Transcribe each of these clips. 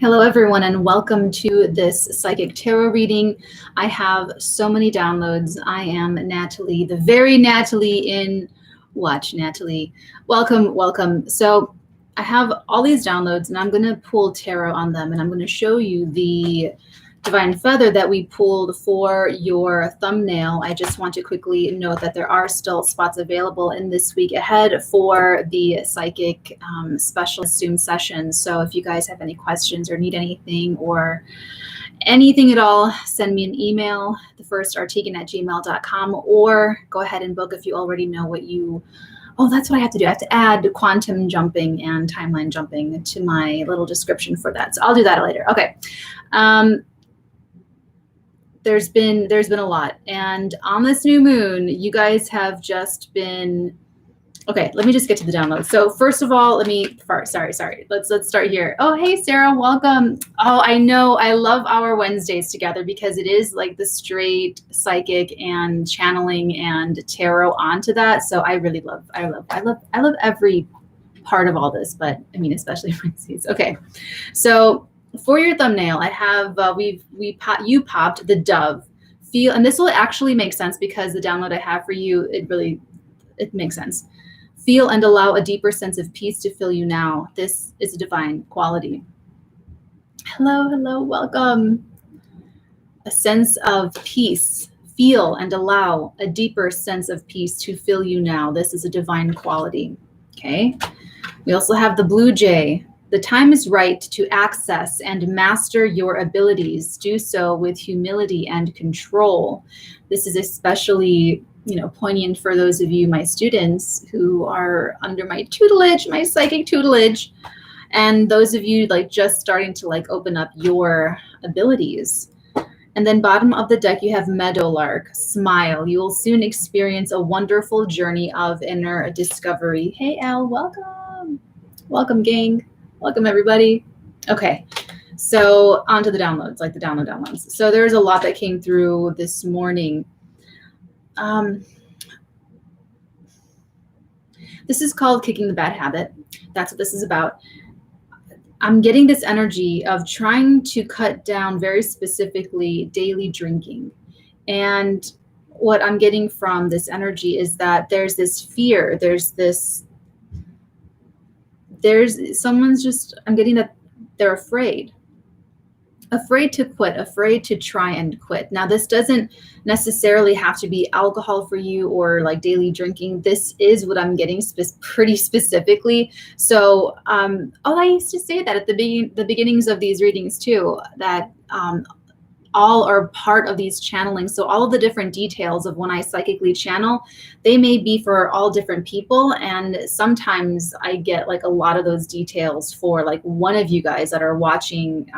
Hello, everyone, and welcome to this psychic tarot reading. I have so many downloads. I am Natalie, the very Natalie in Watch Natalie. Welcome, welcome. So I have all these downloads, and I'm going to pull tarot on them, and I'm going to show you the divine feather that we pulled for your thumbnail. I just want to quickly note that there are still spots available in this week ahead for the psychic special Zoom sessions. So if you guys have any questions or need anything or anything at all, send me an email, thefirst.artigan@gmail.com, or go ahead and book if you already know what you. Oh, that's what I have to do. I have to add quantum jumping and timeline jumping to my little description for that. So I'll do that later. Okay. There's been a lot, and on this new moon, you guys have just been. Okay, let me just get to the download. So first of all, sorry. Let's start here. Oh, hey Sarah, welcome. Oh, I know I love our Wednesdays together because it is like the straight psychic and channeling and tarot onto that. So I really love every part of all this, but I mean especially Wednesdays. Okay, so for your thumbnail, I have you popped the dove. Feel, and this will actually make sense because the download I have for you, it makes sense. Feel and allow a deeper sense of peace to fill you now. This is a divine quality. Hello, welcome. A sense of peace. Feel and allow a deeper sense of peace to fill you now. This is a divine quality. Okay. We also have the blue jay. The time is right to access and master your abilities. Do so with humility and control. This is especially, poignant for those of you, my students, who are under my tutelage, my psychic tutelage, and those of you just starting to open up your abilities. And then bottom of the deck, you have Meadowlark. Smile. You will soon experience a wonderful journey of inner discovery. Hey, Al, welcome. Welcome, gang. Welcome, everybody. Okay, so on to the downloads, the downloads. So there's a lot that came through this morning. This is called Kicking the Bad Habit. That's what this is about. I'm getting this energy of trying to cut down very specifically daily drinking. And what I'm getting from this energy is that there's this fear, I'm getting that they're afraid to quit, afraid to try and quit. Now, this doesn't necessarily have to be alcohol for you or daily drinking. This is what I'm getting pretty specifically. So, I used to say that at the beginnings of these readings too, that all are part of these channeling. So all of the different details of when I psychically channel, they may be for all different people. And sometimes I get a lot of those details for one of you guys that are watching,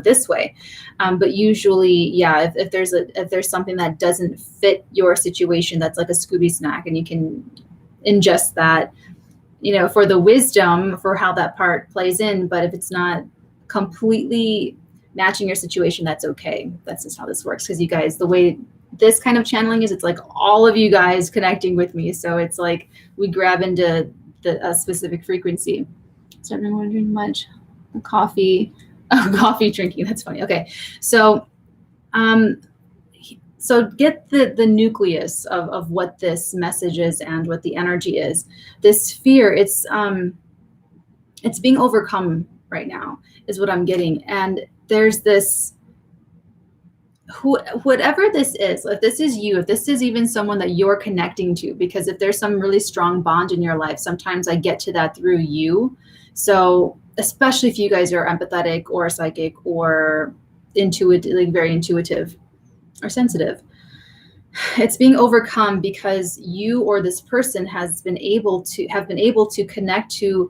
this way. But usually, yeah, if there's something that doesn't fit your situation, that's like a Scooby snack, and you can ingest that, for the wisdom for how that part plays in. But if it's not completely matching your situation, that's okay. That's just how this works, because you guys, the way this kind of channeling is, it's all of you guys connecting with me. So it's we grab into a specific frequency. So I've been wondering much. Coffee drinking. That's funny. Okay, so get the nucleus of what this message is and what the energy is. This fear, it's being overcome right now, is what I'm getting. And there's this, whatever this is, if this is you, if this is even someone that you're connecting to, because if there's some really strong bond in your life, sometimes I get to that through you. So especially if you guys are empathetic or psychic or intuitive, very intuitive or sensitive, it's being overcome because you or this person have been able to connect to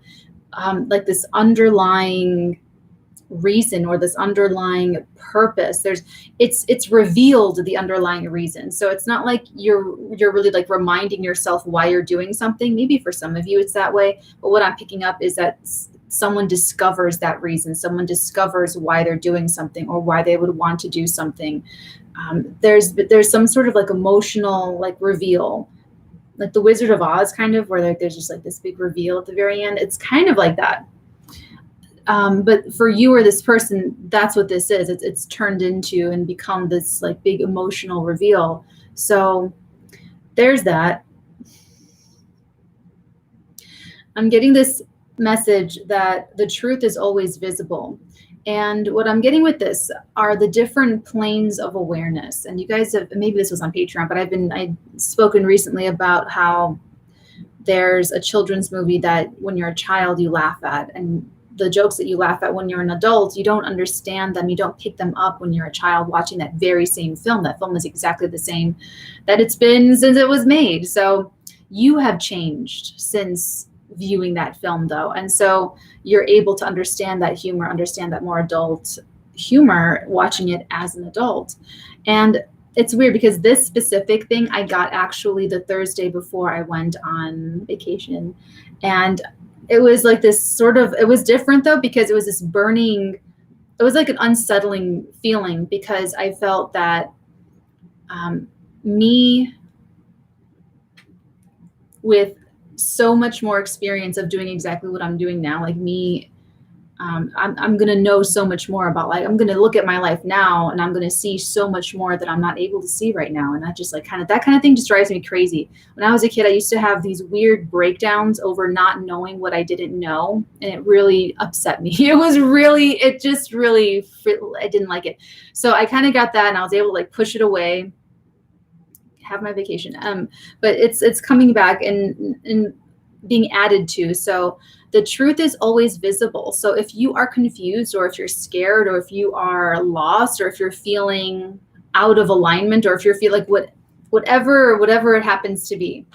this underlying reason or this underlying purpose. It's revealed the underlying reason. So it's not you're really reminding yourself why you're doing something. Maybe for some of you it's that way, but what I'm picking up is that someone discovers that reason. Someone discovers why they're doing something or why they would want to do something. There's some sort of emotional reveal, like the Wizard of Oz kind of, where there's just this big reveal at the very end. It's kind of like that. But for you or this person, that's what this is. It's turned into and become this like big emotional reveal. So there's that. I'm getting this message that the truth is always visible. And what I'm getting with this are the different planes of awareness. And you guys have, maybe this was on Patreon, but I've spoken recently about how there's a children's movie that when you're a child, you laugh at. And the jokes that you laugh at when you're an adult, you don't understand them. You don't pick them up when you're a child watching that very same film. That film is exactly the same that it's been since it was made. So you have changed since viewing that film, though. And so you're able to understand that humor, understand that more adult humor watching it as an adult. And it's weird because this specific thing I got actually the Thursday before I went on vacation. And it was like this sort of, it was different though, because it was this burning, it was like an unsettling feeling because I felt that me with so much more experience of doing exactly what I'm doing now, like me, I'm going to know so much more about, like, I'm going to look at my life now and I'm going to see so much more that I'm not able to see right now. And that just like that kind of thing just drives me crazy. When I was a kid, I used to have these weird breakdowns over not knowing what I didn't know. And it really upset me. I didn't like it. So I kind of got that and I was able to like push it away, have my vacation. But it's coming back and being added to. So the truth is always visible. So if you are confused or if you're scared or if you are lost or if you're feeling out of alignment or if you're feeling like whatever it happens to be,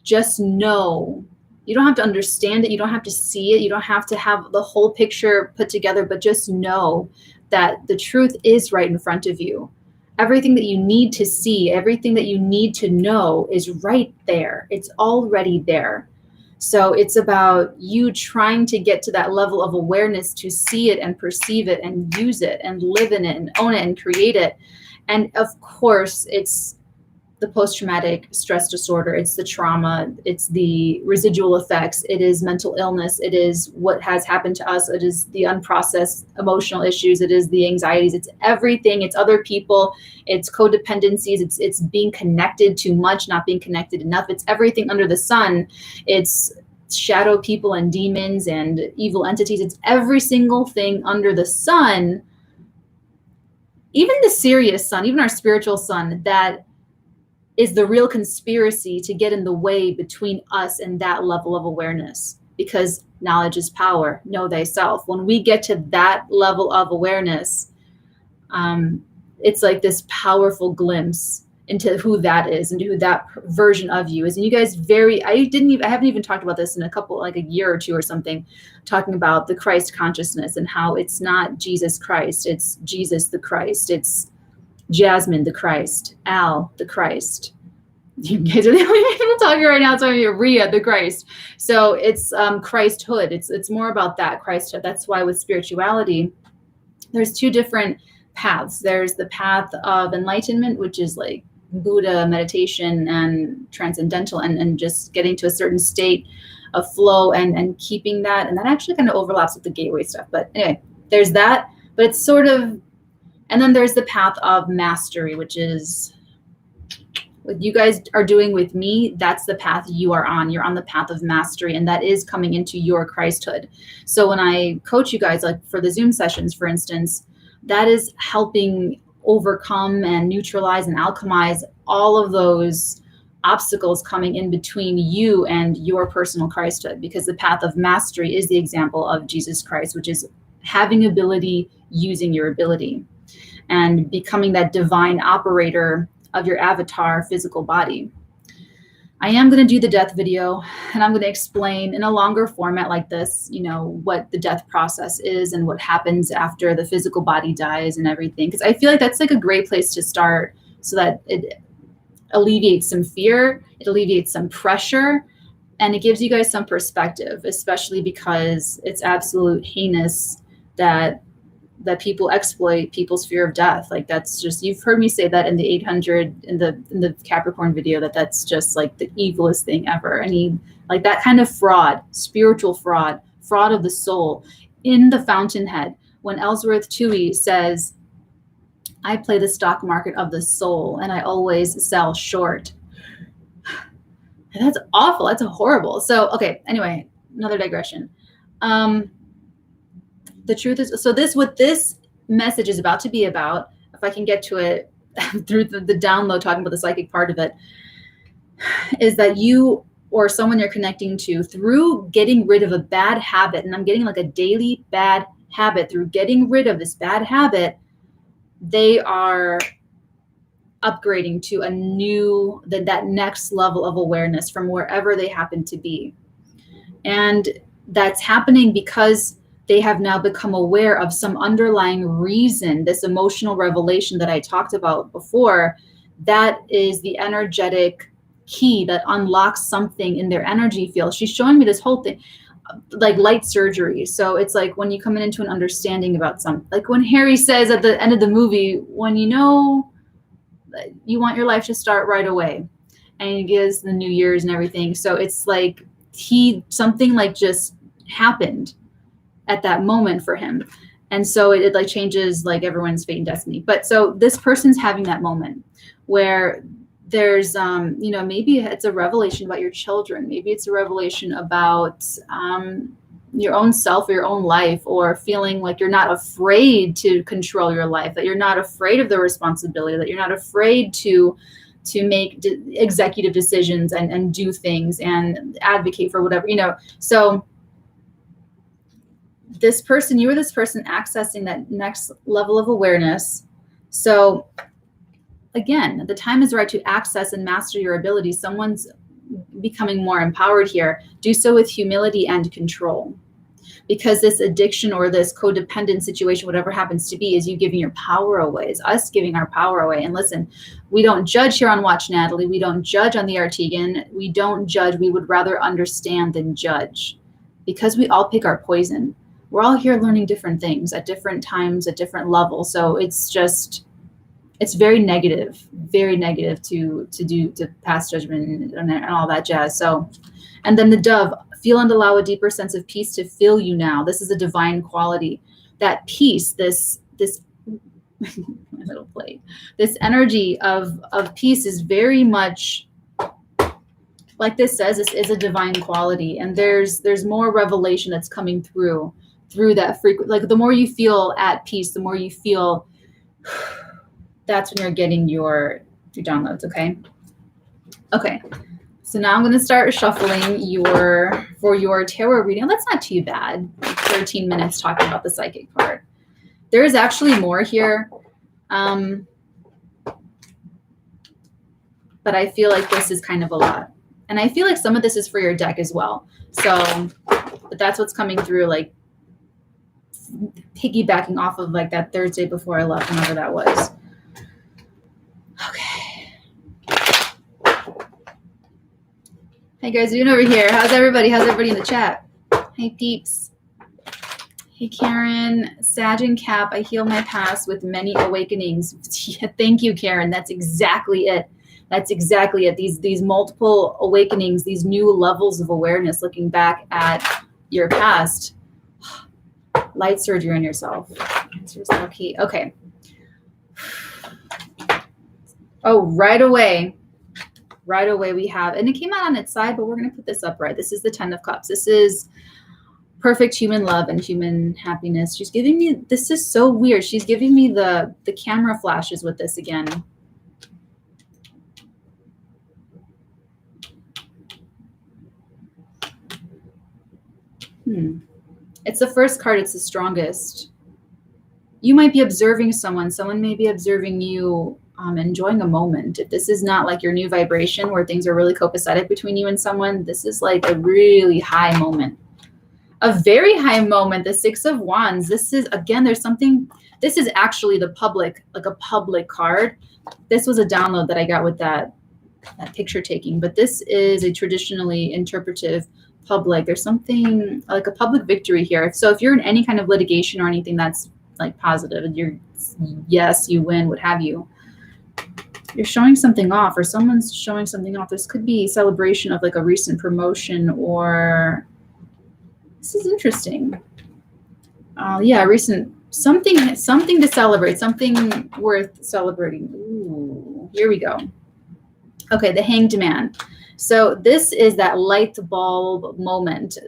just know. You don't have to understand it. You don't have to see it. You don't have to have the whole picture put together, but just know that the truth is right in front of you. Everything that you need to see, everything that you need to know is right there. It's already there. So it's about you trying to get to that level of awareness to see it and perceive it and use it and live in it and own it and create it. And of course, it's the post-traumatic stress disorder, it's the trauma, it's the residual effects, it is mental illness, it is what has happened to us, it is the unprocessed emotional issues, it is the anxieties, it's everything, it's other people, it's codependencies, it's being connected too much, not being connected enough, it's everything under the sun, it's shadow people and demons and evil entities, it's every single thing under the sun, even the serious sun, even our spiritual sun, that is the real conspiracy to get in the way between us and that level of awareness, because knowledge is power. Know thyself. When we get to that level of awareness, it's like this powerful glimpse into who that is and who that version of you is. And you guys I haven't even talked about this in a year or two or something, talking about the Christ consciousness and how it's not Jesus Christ, it's Jesus the Christ, it's Jasmine the Christ, Al the Christ. You guys are the only people talking right now. It's only Rhea the Christ. So it's Christhood. It's more about that Christhood. That's why with spirituality, there's two different paths. There's the path of enlightenment, which is like Buddha meditation and transcendental and just getting to a certain state of flow and keeping that. And that actually kind of overlaps with the gateway stuff. But anyway, there's that. But it's sort of, and then there's the path of mastery, which is what you guys are doing with me. That's the path you are on. You're on the path of mastery, and that is coming into your Christhood. So when I coach you guys, like for the Zoom sessions, for instance, that is helping overcome and neutralize and alchemize all of those obstacles coming in between you and your personal Christhood, because the path of mastery is the example of Jesus Christ, which is having ability, using your ability, and becoming that divine operator of your avatar physical body. I am going to do the death video, and I'm going to explain in a longer format like this, what the death process is and what happens after the physical body dies and everything. Because I feel like that's like a great place to start, so that it alleviates some fear, it alleviates some pressure, and it gives you guys some perspective, especially because it's absolute heinous that people exploit people's fear of death. Like, that's just, you've heard me say that in the 800 in the Capricorn video, that's just like the evilest thing ever. Like that kind of fraud, spiritual fraud of the soul, in the fountainhead when Ellsworth Toohey says, I play the stock market of the soul and I always sell short. That's awful. That's horrible. So, okay, anyway, another digression. The truth is, so what this message is about to be about, if I can get to it through the download, talking about the psychic part of it, is that you or someone you're connecting to, through getting rid of a bad habit, and I'm getting like a daily bad habit, through getting rid of this bad habit, they are upgrading to a new, that next level of awareness from wherever they happen to be. And that's happening because they have now become aware of some underlying reason, this emotional revelation that I talked about before. That is the energetic key that unlocks something in their energy field. She's showing me this whole thing, like light surgery. So it's like when you come into an understanding about something, like when Harry says at the end of the movie, when you know you want your life to start right away, and he gives the New Year's and everything. So it's like something like just happened at that moment for him. And so it like changes like everyone's fate and destiny. But so this person's having that moment where there's, maybe it's a revelation about your children. Maybe it's a revelation about your own self or your own life, or feeling like you're not afraid to control your life, that you're not afraid of the responsibility, that you're not afraid to make executive decisions and do things and advocate for whatever, So this person, you were this person accessing that next level of awareness. So again, the time is right to access and master your abilities. Someone's becoming more empowered here. Do so with humility and control. Because this addiction or this codependent situation, whatever happens to be, is you giving your power away. It's us giving our power away. And listen, we don't judge here on Watch Natalie. We don't judge on the Artegan. We don't judge. We would rather understand than judge, because we all pick our poison. We're all here learning different things at different times, at different levels. So it's very negative to pass judgment and all that jazz. So, and then the dove, feel and allow a deeper sense of peace to fill you now. This is a divine quality. That peace, this my little plate, this energy of peace is very much, like this says, this is a divine quality. And there's more revelation that's coming through that frequency. Like the more you feel at peace, the more you feel, that's when you're getting your downloads. Okay. So now I'm going to start shuffling for your tarot reading. That's not too bad. 13 minutes talking about the psychic part. There is actually more here. But I feel like this is kind of a lot. And I feel like some of this is for your deck as well. So, but that's what's coming through, like piggybacking off of like that Thursday before I left, whenever that was. Okay. Hey guys, doing over here? How's everybody? How's everybody in the chat? Hey peeps. Hey Karen, Sag and Cap, I heal my past with many awakenings. Thank you, Karen. That's exactly it. That's exactly it. These multiple awakenings, these new levels of awareness, looking back at your past. Light surgery on yourself. Answers are key. Okay. Oh, right away we have, and it came out on its side, but we're going to put this upright. This is the 10 of Cups. This is perfect human love and human happiness. She's giving me, this is so weird. She's giving me the camera flashes with this again. It's the first card. It's the strongest. You might be observing someone. Someone may be observing you, enjoying a moment. If this is not like your new vibration where things are really copacetic between you and someone, this is like a really high moment. A very high moment. The 6 of Wands. This is, again, there's something, this is actually the public, like a public card. This was a download that I got with that picture taking, but this is a traditionally interpretive public. There's something like a public victory here. So if you're in any kind of litigation or anything that's like positive, and yes, you win, what have you, you're showing something off, or someone's showing something off. This could be celebration of like a recent promotion, or this is interesting. Yeah, recent something to celebrate, something worth celebrating. Ooh, here we go. Okay, the Hanged Man. So this is that light bulb moment.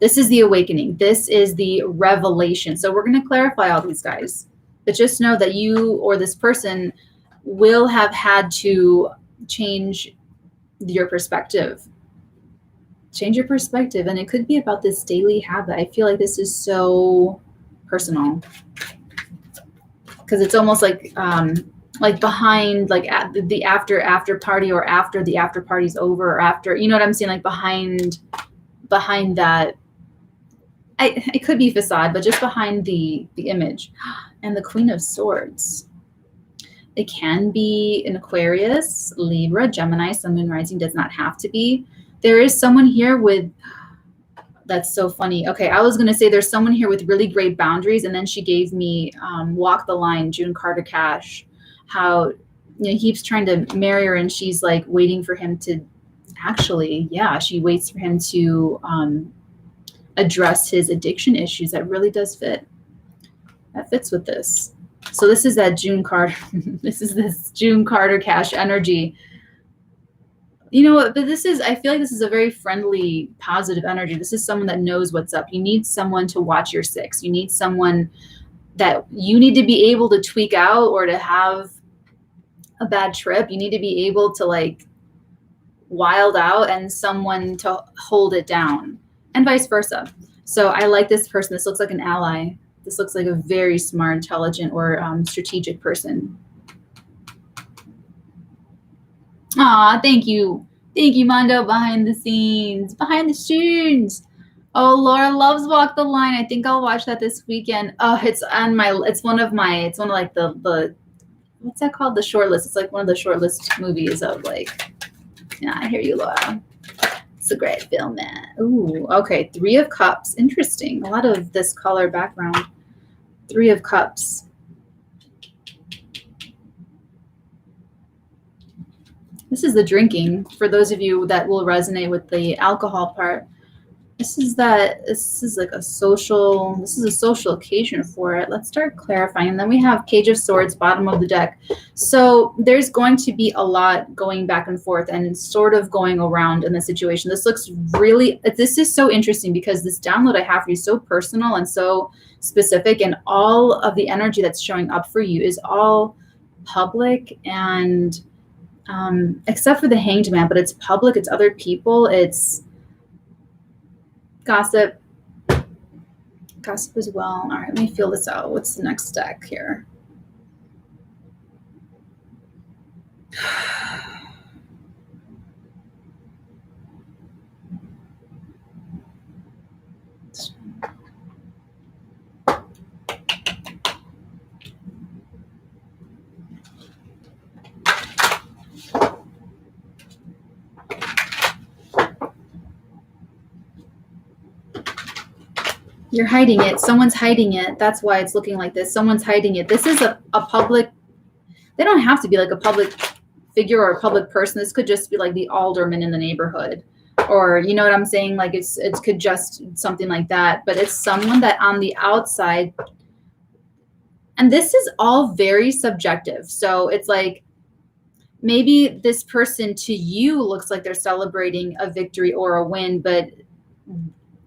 This is the awakening. This is the revelation. So we're going to clarify all these guys, but just know that you or this person will have had to change your perspective. Change your perspective, and it could be about this daily habit. I feel like this is so personal because it's almost like behind, like at the after party, or after the after party's over, or after, you know what I'm saying, like behind that. It could be facade, but just behind the image. And the Queen of Swords. It can be an Aquarius, Libra, Gemini, Sun, Moon, Rising. Does not have to be. There is someone here with, that's so funny. Okay, I was going to say there's someone here with really great boundaries, and then she gave me Walk the Line, June Carter Cash, how, you know, he keeps trying to marry her, and she's like waiting for him to, actually, yeah, she waits for him to address his addiction issues. That really does fit. That fits with this. So this is that June Carter. This is this June Carter Cash energy. You know what? But this is, I feel like this is a very friendly, positive energy. This is someone that knows what's up. You need someone to watch your six. You need someone that you need to be able to tweak out, or to have a bad trip. You need to be able to like wild out, and someone to hold it down, and vice versa. So I like this person. This looks like an ally. This looks like a very smart, intelligent, or strategic person. Aw, thank you. Thank you, Mondo, behind the scenes. Behind the scenes. Oh, Laura loves Walk the Line. I think I'll watch that this weekend. Oh, it's one of like the what's that called? The short list. It's like one of the short list movies of like, yeah, I hear you, Laura. It's a great film, man. Ooh, okay. 3 of Cups. Interesting. A lot of this color background. 3 of Cups. This is the drinking. For those of you that will resonate with the alcohol part, this is like a social, this is a social occasion for it. Let's start clarifying. And then we have Page of Swords, bottom of the deck. So there's going to be a lot going back and forth and sort of going around in the situation. This is so interesting because this download I have for you is so personal and so specific, and all of the energy that's showing up for you is all public, and except for the Hanged Man, but it's public, it's other people, it's gossip as well. All right, let me feel this out. What's the next deck here? You're hiding it. Someone's hiding it. That's why it's looking like this. Someone's hiding it. This is a public, they don't have to be like a public figure or a public person. This could just be like the alderman in the neighborhood, or you know what I'm saying? Like it could just something like that, but it's someone that on the outside, and this is all very subjective. So it's like, maybe this person to you looks like they're celebrating a victory or a win, but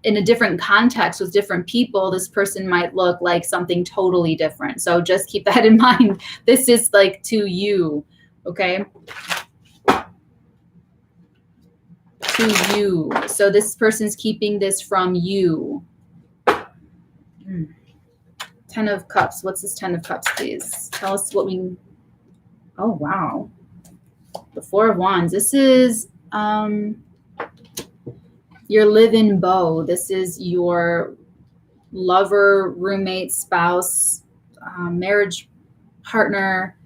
in a different context with different people, this person might look like something totally different. So just keep that in mind. This is like to you, okay? To you. So this person's keeping this from you. 10 of Cups. What's this 10 of Cups, please? Tell us what we... Oh, wow. The 4 of Wands. This is... your live-in beau. This is your lover, roommate, spouse, marriage partner.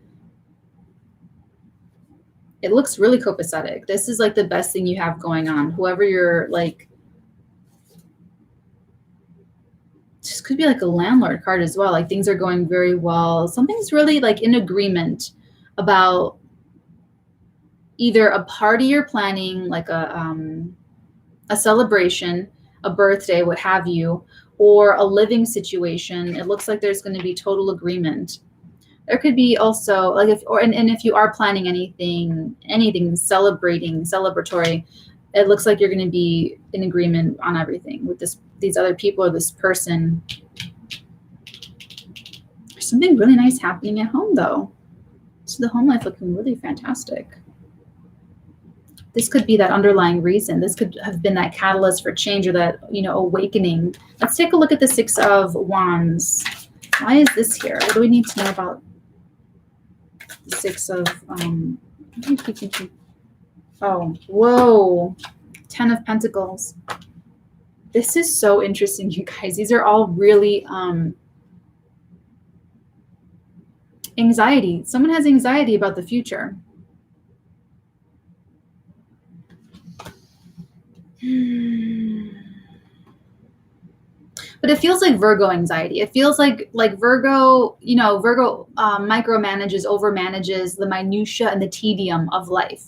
It looks really copacetic. This is like the best thing you have going on. Whoever you're like, this could be like a landlord card as well. Like things are going very well. Something's really like in agreement about either a party you're planning, like a celebration, a birthday, what have you, or a living situation. It looks like there's going to be total agreement. There could be also like if you are planning anything celebratory, it looks like you're going to be in agreement on everything with these other people or this person. There's something really nice happening at home though. So the home life looking really fantastic. This could be that underlying reason. This could have been that catalyst for change or that, awakening. Let's take a look at the Six of Wands. Why is this here? What do we need to know about the Six of, oh, whoa, 10 of Pentacles. This is so interesting, you guys. These are all really anxiety. Someone has anxiety about the future. But it feels like Virgo anxiety. It feels like Virgo, Virgo micromanages, overmanages the minutia and the tedium of life.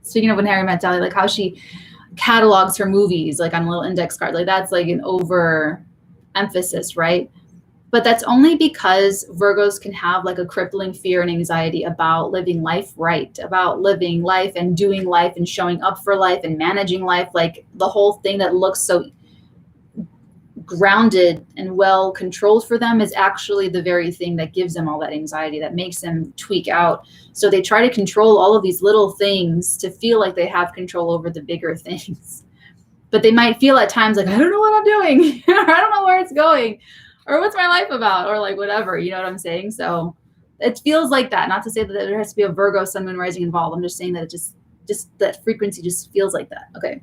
Speaking of when Harry met Sally, like how she catalogs her movies, like on a little index card, like that's like an over emphasis, right? But that's only because Virgos can have like a crippling fear and anxiety about living life right, about living life and doing life and showing up for life and managing life. Like the whole thing that looks so grounded and well controlled for them is actually the very thing that gives them all that anxiety, that makes them tweak out. So they try to control all of these little things to feel like they have control over the bigger things. But they might feel at times like, I don't know what I'm doing. I don't know where it's going. Or what's my life about? Or like whatever, you know what I'm saying? So it feels like that. Not to say that there has to be a Virgo, Sun, Moon, Rising involved. I'm just saying that it just that frequency just feels like that. Okay.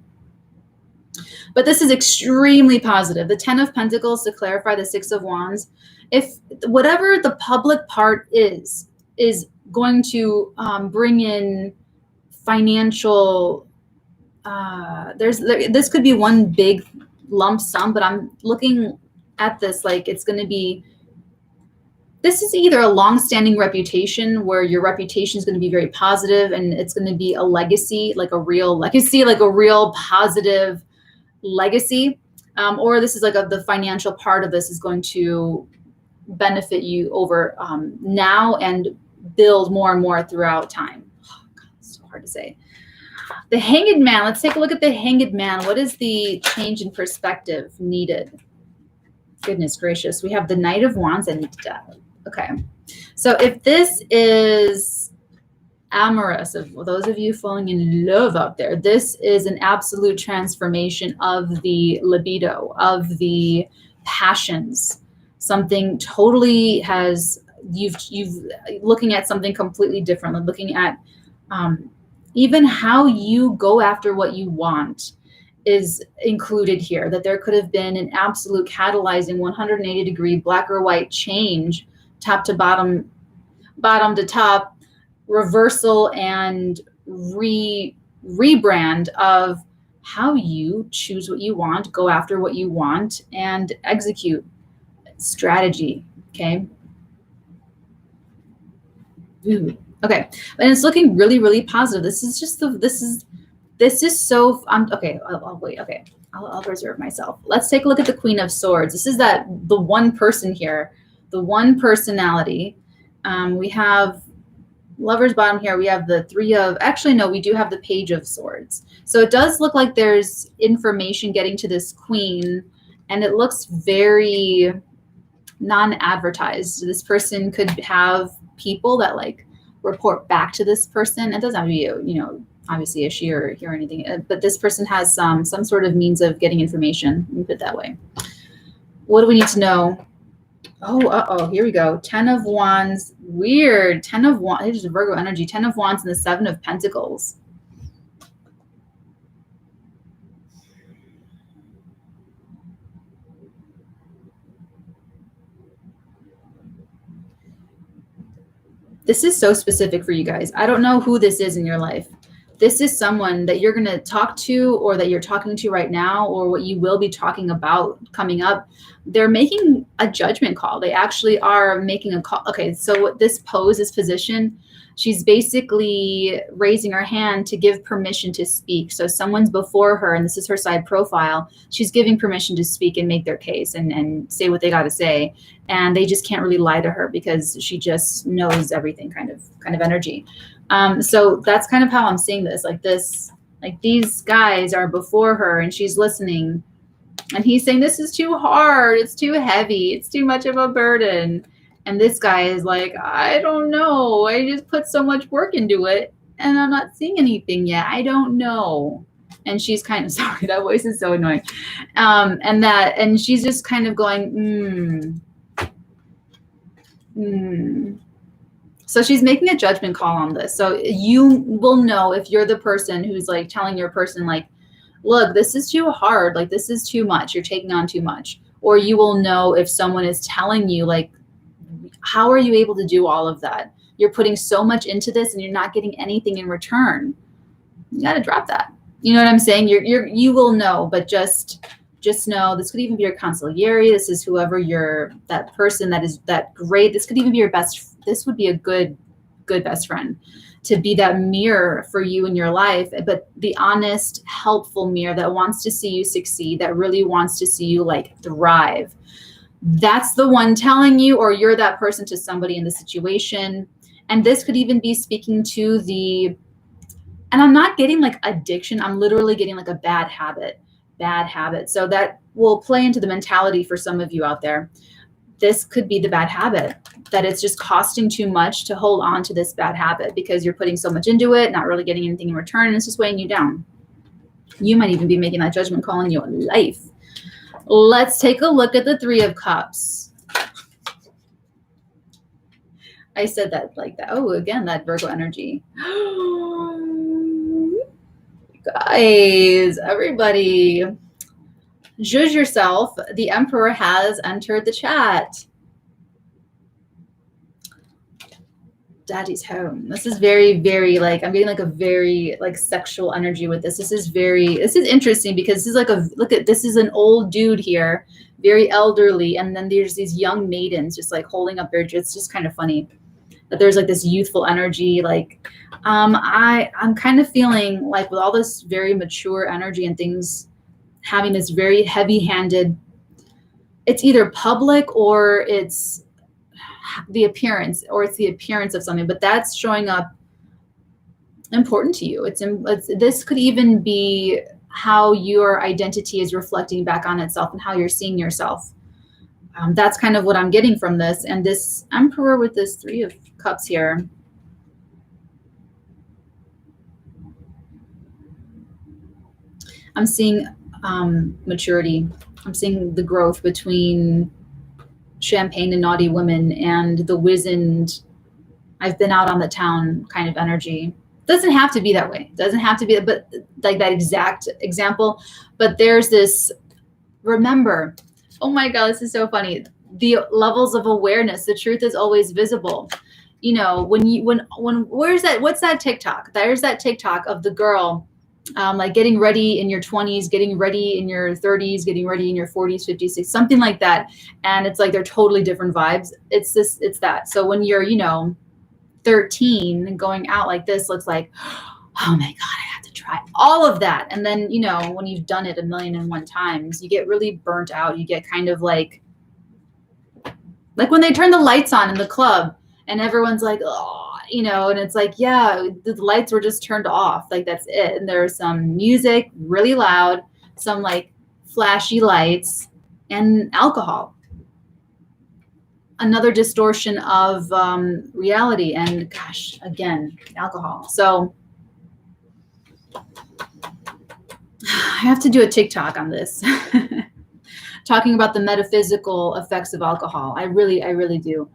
But this is extremely positive. The 10 of Pentacles, to clarify the 6 of Wands. If whatever the public part is going to bring in financial, this could be one big lump sum, but I'm looking at this like it's going to be, this is either a long-standing reputation where your reputation is going to be very positive and it's going to be a legacy, like a real legacy, like a real positive legacy, or this is like the financial part of this is going to benefit you over now and build more and more throughout time. Oh, God, it's so hard to say. The Hanged Man. Let's take a look at the Hanged Man. What is the change in perspective needed? Goodness gracious. We have the Knight of Wands and Death. Okay. So if this is amorous, of those of you falling in love out there, this is an absolute transformation of the libido, of the passions. Something totally has, you've looking at something completely different, looking at even how you go after what you want is included here, that there could have been an absolute catalyzing 180-degree black or white change, top to bottom, bottom to top, reversal and rebrand of how you choose what you want, go after what you want, and execute strategy. Okay. Ooh. Okay. And it's looking really, really positive. This is just this is so, okay, I'll wait. Okay. I'll reserve myself. Let's take a look at the Queen of Swords. This is the one person here, the one personality. We have Lover's bottom here. We have the Three of, actually, no, we do have the Page of Swords. So it does look like there's information getting to this queen, and it looks very non-advertised. This person could have people that like report back to this person. It doesn't have to be, obviously a she or he or anything, but this person has some sort of means of getting information. Let me put it that way. What do we need to know? Oh, here we go. 10 of Wands. Weird. 10 of Wands. There's a Virgo energy. 10 of Wands and the 7 of Pentacles. This is so specific for you guys. I don't know who this is in your life. This is someone that you're going to talk to, or that you're talking to right now, or what you will be talking about coming up. They're making a judgment call. They actually are making a call. Okay, so what this position, She's basically raising her hand to give permission to speak. So someone's before her, and this is her side profile. She's giving permission to speak and make their case and say what they got to say. And they just can't really lie to her because she just knows everything kind of energy. So that's kind of how I'm seeing this. Like these guys are before her and she's listening. And he's saying, this is too hard. It's too heavy. It's too much of a burden. And this guy is like, I don't know. I just put so much work into it and I'm not seeing anything yet. I don't know. And she's kind of, sorry, that voice is so annoying. And she's just kind of going, So she's making a judgment call on this. So you will know if you're the person who's like telling your person like, look, this is too hard. Like, this is too much. You're taking on too much. Or you will know if someone is telling you like, how are you able to do all of that? You're putting so much into this and you're not getting anything in return. You got to drop that. You know what I'm saying? You will know, but just know this could even be your consigliere. This is whoever that person that is that great. This could even be your this would be a good best friend to be that mirror for you in your life, but the honest, helpful mirror that wants to see you succeed, that really wants to see you like thrive. That's the one telling you, or you're that person to somebody in the situation. And this could even be speaking to and I'm not getting like addiction. I'm literally getting like a bad habit. So that will play into the mentality for some of you out there. This could be the bad habit, that it's just costing too much to hold on to this bad habit because you're putting so much into it, not really getting anything in return, and it's just weighing you down. You might even be making that judgment call in your life. Let's take a look at the Three of Cups. I said that like that. Oh, again, that Virgo energy. Guys, everybody, judge yourself. The Emperor has entered the chat. Daddy's home. This is very, very like, I'm getting like a very like sexual energy with this. This is interesting because this is like this is an old dude here, very elderly. And then there's these young maidens just like holding up their, it's just kind of funny that there's like this youthful energy. Like, I'm kind of feeling like with all this very mature energy and things having this very heavy-handed, it's either public or it's the appearance of something, but that's showing up important to you. This could even be how your identity is reflecting back on itself and how you're seeing yourself. That's kind of what I'm getting from this. And this Emperor with this Three of Cups here. I'm seeing maturity. I'm seeing the growth between champagne and naughty women and the wizened, I've been out on the town kind of energy. Doesn't have to be that way. Doesn't have to be, but like that exact example. But there's this, remember, oh my God, this is so funny. The levels of awareness, the truth is always visible. You know, where's that, what's that TikTok? There's that TikTok of the girl like getting ready in your 20s, getting ready in your 30s, getting ready in your 40s, 50s, 60s, something like that. And it's like they're totally different vibes. It's that. So when you're, 13 and going out like this, looks like, oh my God, I have to try all of that. And then, when you've done it 1,000,001 times, you get really burnt out. You get kind of like when they turn the lights on in the club and everyone's like, oh, and it's like, yeah, the lights were just turned off. Like, that's it. And there's some music really loud, some like flashy lights, and alcohol. Another distortion of reality. And gosh, again, alcohol. So I have to do a TikTok on this. Talking about the metaphysical effects of alcohol. I really do.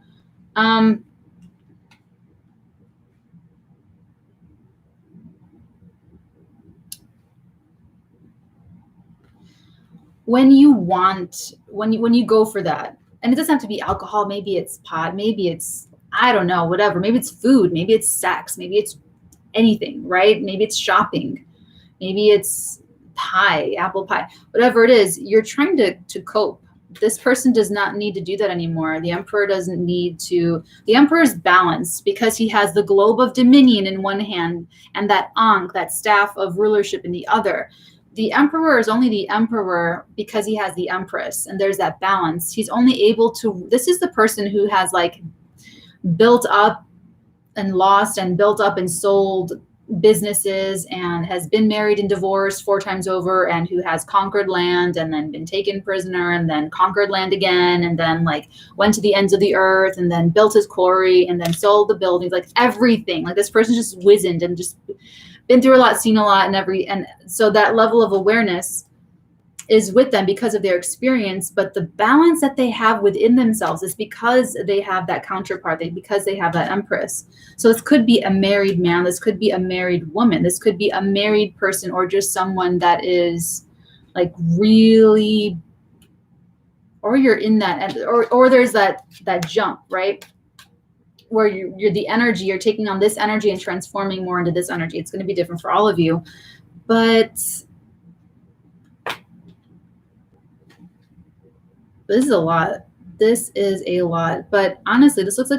When you go for that, and it doesn't have to be alcohol, maybe it's pot, maybe it's, I don't know, whatever, maybe it's food, maybe it's sex, maybe it's anything, right? Maybe it's shopping, maybe it's pie, apple pie, whatever it is, you're trying to cope. this person does not need to do that anymore. The emperor doesn't need to. The emperor is balanced because he has the globe of dominion in one hand and that ankh, that staff of rulership, in the other. The emperor is only the emperor because he has the empress, and there's that balance. He's only able to. This is the person who has like built up and lost and built up and sold businesses and has been married and divorced 4 times over, and who has conquered land and then been taken prisoner and then conquered land again and then like went to the ends of the earth and then built his quarry and then sold the buildings, like everything. Like this person's just wizened and just been through a lot, seen a lot, and so that level of awareness is with them because of their experience. But the balance that they have within themselves is because they have that counterpart, because they have that empress. So this could be a married man, this could be a married woman, this could be a married person, or just someone that is like really, or you're in that, or there's that jump, right? Where you're the energy, you're taking on this energy and transforming more into this energy. It's going to be different for all of you, but this is a lot. This is a lot. But honestly, this looks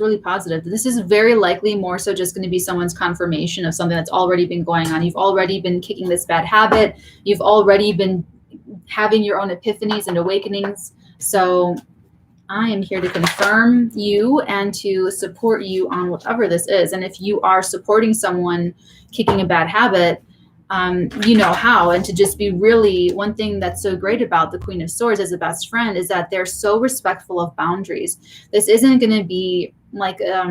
really positive. This is very likely more so just going to be someone's confirmation of something that's already been going on. You've already been kicking this bad habit. You've already been having your own epiphanies and awakenings. So I am here to confirm you and to support you on whatever this is. And if you are supporting someone kicking a bad habit, you know how. And to just be really, one thing that's so great about the Queen of Swords as a best friend is that they're so respectful of boundaries. This isn't going to be like a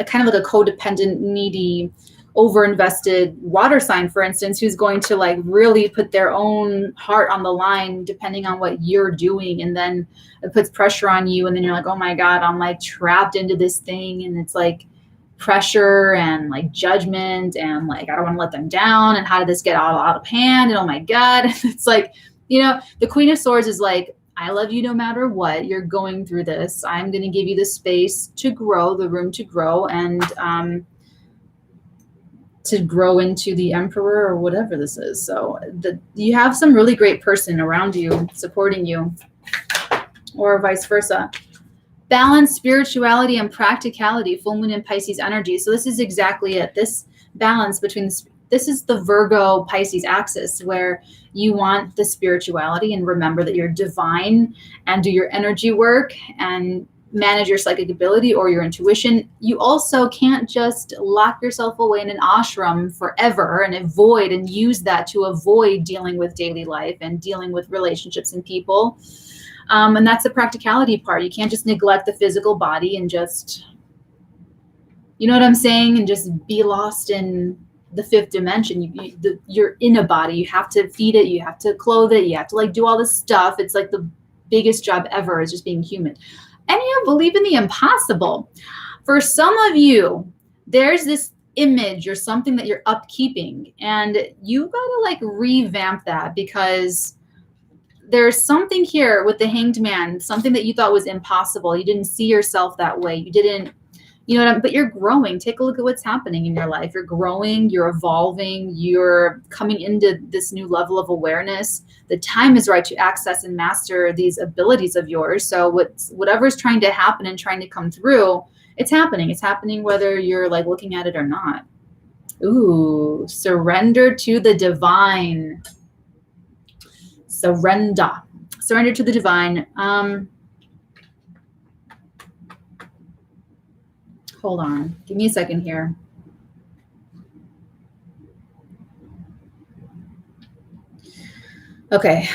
kind of like a codependent, needy, overinvested water sign, for instance, who's going to like really put their own heart on the line depending on what you're doing. And then it puts pressure on you. And then you're like, oh my God, I'm like trapped into this thing. And it's like pressure and like judgment and like I don't want to let them down, and how did this get out of hand, and oh my God. It's like, you know, the Queen of Swords is like, I love you no matter what. You're going through this. I'm going to give you the space to grow, the room to grow, and to grow into the emperor or whatever this is. So you have some really great person around you supporting you, or vice versa. Balance, spirituality, and practicality, full moon and Pisces energy. So this is exactly it. This balance between, this is the Virgo Pisces axis, where you want the spirituality and remember that you're divine and do your energy work and manage your psychic ability or your intuition. You also can't just lock yourself away in an ashram forever and avoid and use that to avoid dealing with daily life and dealing with relationships and people. And that's the practicality part. You can't just neglect the physical body and just, you know what I'm saying, and just be lost in the 5th dimension. You're in a body. You have to feed it. You have to clothe it. You have to like do all this stuff. It's like the biggest job ever is just being human. And you believe in the impossible. For some of you, there's this image or something that you're upkeeping, and you gotta like revamp that, because there's something here with the Hanged Man, something that you thought was impossible. You didn't see yourself that way. You didn't, you know what I mean? But you're growing. Take a look at what's happening in your life. You're growing, you're evolving, you're coming into this new level of awareness. The time is right to access and master these abilities of yours. So whatever's trying to happen and trying to come through, it's happening. It's happening whether you're like looking at it or not. Ooh, surrender to the divine. Surrender to the divine. Hold on, give me a second here. Okay,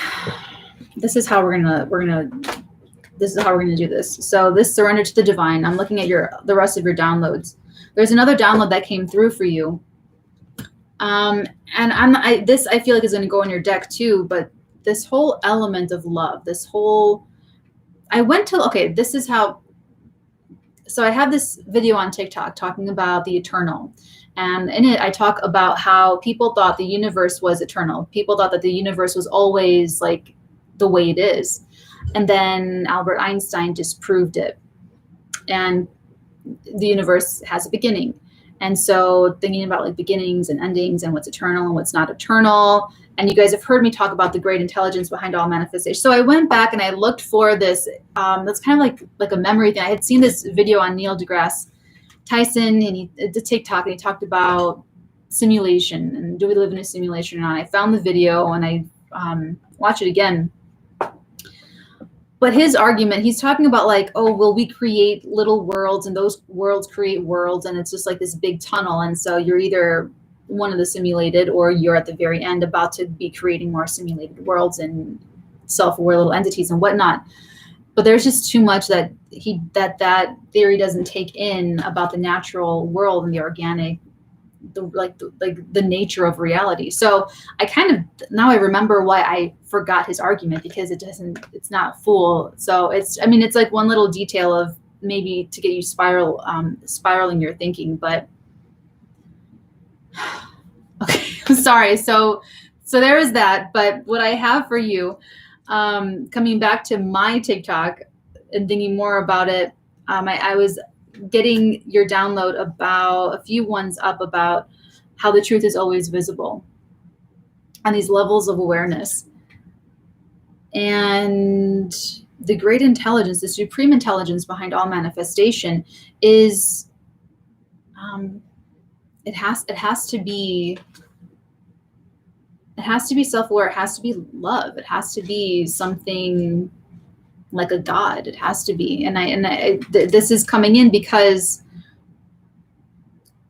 this is how we're gonna do this. So this surrender to the divine. I'm looking at the rest of your downloads. There's another download that came through for you, and I feel like is gonna go in your deck too, but this whole element of love, this whole, this is how, so I have this video on TikTok talking about the eternal. And in it, I talk about how people thought the universe was eternal. People thought that the universe was always like the way it is. And then Albert Einstein disproved it. And the universe has a beginning. And so thinking about like beginnings and endings and what's eternal and what's not eternal, And you guys have heard me talk about the great intelligence behind all manifestation. So I went back and I looked for this. That's kind of like a memory thing. I had seen this video on Neil deGrasse Tyson, and he did TikTok, and he talked about simulation and do we live in a simulation or not. I found the video and I watched it again. But his argument, he's talking about like, oh, will we create little worlds and those worlds create worlds, and it's just like this big tunnel, and so you're either one of the simulated or you're at the very end about to be creating more simulated worlds and self-aware little entities and whatnot. But there's just too much that that theory doesn't take in about the natural world and the organic, the nature of reality. So I kind of, now I remember why I forgot his argument, because it's not full. So it's like one little detail of maybe to get you spiraling your thinking, but okay, I'm sorry. So there is that. But what I have for you, coming back to my TikTok and thinking more about it, I was getting your download about a few ones up about how the truth is always visible on these levels of awareness. And the great intelligence, the supreme intelligence behind all manifestation is, it has to be self-aware. It has to be love. It has to be something like a God. It has to be. This is coming in because,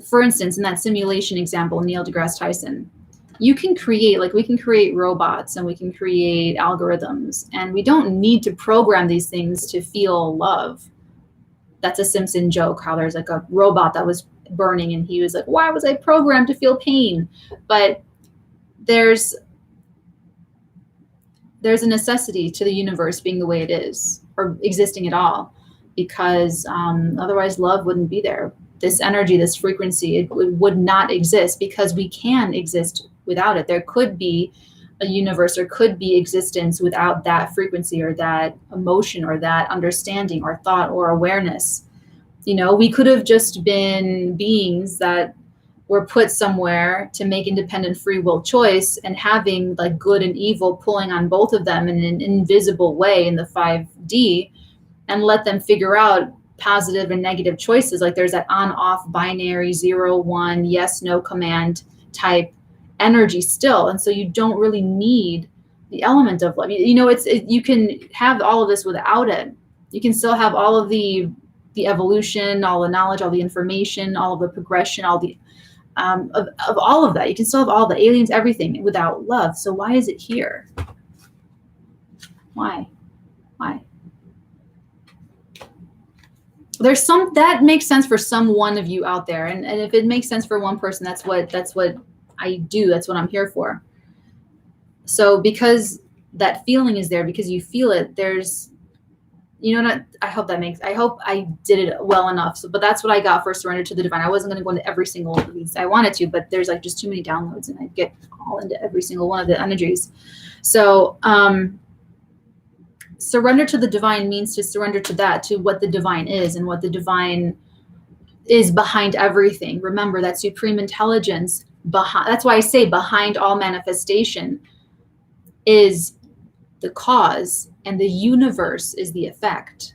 for instance, in that simulation example, Neil deGrasse Tyson, you can create, like we can create robots and we can create algorithms, and we don't need to program these things to feel love. That's a Simpson joke, how there's like a robot that was burning and he was like, why was I programmed to feel pain? But there's a necessity to the universe being the way it is, or existing at all, because otherwise love wouldn't be there. This energy, this frequency, it would not exist, because we can exist without it. There could be a universe, or could be existence without that frequency or that emotion or that understanding or thought or awareness. You know, we could have just been beings that were put somewhere to make independent free will choice, and having like good and evil pulling on both of them in an invisible way in the 5D, and let them figure out positive and negative choices. Like there's that on-off binary 0-1 yes-no command type energy still. And so you don't really need the element of love. You know, you can have all of this without it. You can still have all of the evolution, all the knowledge, all the information, all of the progression, all the of all of that. You can still have all the aliens, everything, without love. So why is it here? Why? There's that makes sense for some one of you out there, and if it makes sense for one person, that's what I do. That's what I'm here for. So because that feeling is there, because you feel it, there's, you know, I hope I did it well enough. So, but that's what I got for Surrender to the Divine. I wasn't going to go into every single one of these. I wanted to, but there's like just too many downloads, and I get all into every single one of the energies. So, surrender to the divine means to surrender to that, to what the divine is, and what the divine is behind everything. Remember that supreme intelligence behind, that's why I say behind all manifestation is the cause, and the universe is the effect.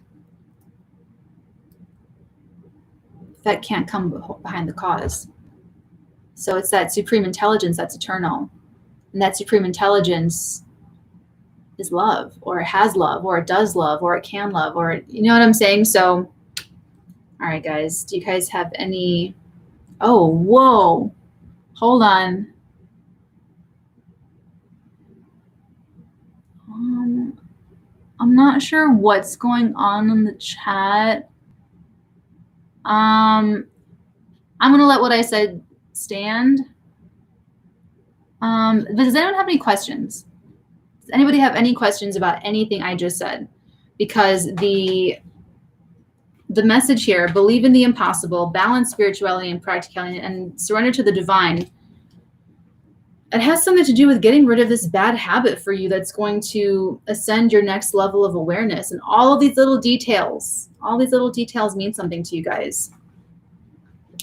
Effect can't come behind the cause. So it's that supreme intelligence that's eternal. And that supreme intelligence is love, or it has love, or it does love, or it can love, or, you know what I'm saying? So, all right, guys, do you guys have any, oh, whoa, hold on. I'm not sure what's going on in the chat. I'm going to let what I said stand. Does anyone have any questions? Does anybody have any questions about anything I just said? Because the message here, believe in the impossible, balance spirituality and practicality, and surrender to the divine, it has something to do with getting rid of this bad habit for you that's going to ascend your next level of awareness. And all of these little details mean something to you guys.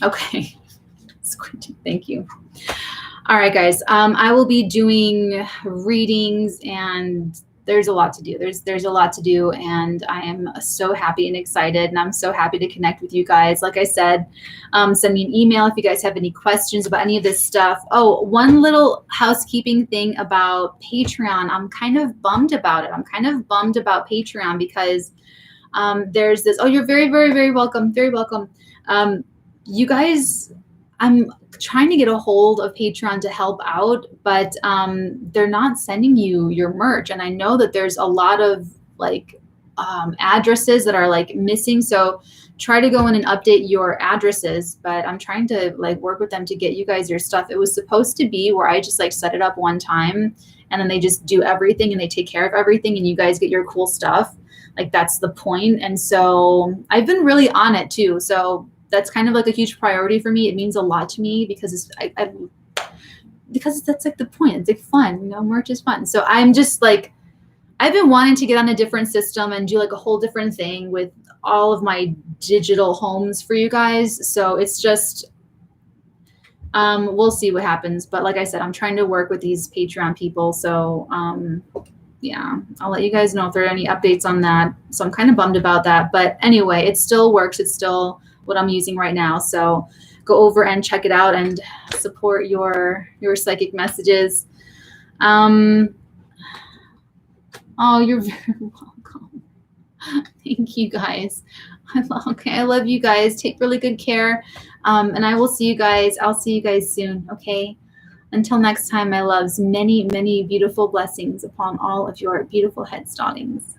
Okay. Thank you. All right, guys. I will be doing readings, and there's a lot to do. There's a lot to do, and I am so happy and excited, and I'm so happy to connect with you guys. Like I said, send me an email if you guys have any questions about any of this stuff. Oh, one little housekeeping thing about Patreon. I'm kind of bummed about it. I'm kind of bummed about Patreon because there's this. Oh, you're very, very, very welcome. Very welcome. You guys, I'm trying to get a hold of Patreon to help out, but they're not sending you your merch. And I know that there's a lot of like addresses that are like missing. So try to go in and update your addresses, but I'm trying to like work with them to get you guys your stuff. It was supposed to be where I just like set it up one time and then they just do everything and they take care of everything and you guys get your cool stuff. Like that's the point. And so I've been really on it too. So that's kind of like a huge priority for me. It means a lot to me because because that's like the point. It's like fun, you know, merch is fun. So I'm just like, I've been wanting to get on a different system and do like a whole different thing with all of my digital homes for you guys. So it's just, we'll see what happens. But like I said, I'm trying to work with these Patreon people. So, yeah, I'll let you guys know if there are any updates on that. So I'm kind of bummed about that. But anyway, it still works. It's still what I'm using right now. So go over and check it out and support your psychic messages. Oh, you're very welcome. Thank you guys. I love you guys. Take really good care. And I will see you guys. I'll see you guys soon. Okay. Until next time, my loves, many, many beautiful blessings upon all of your beautiful head startings.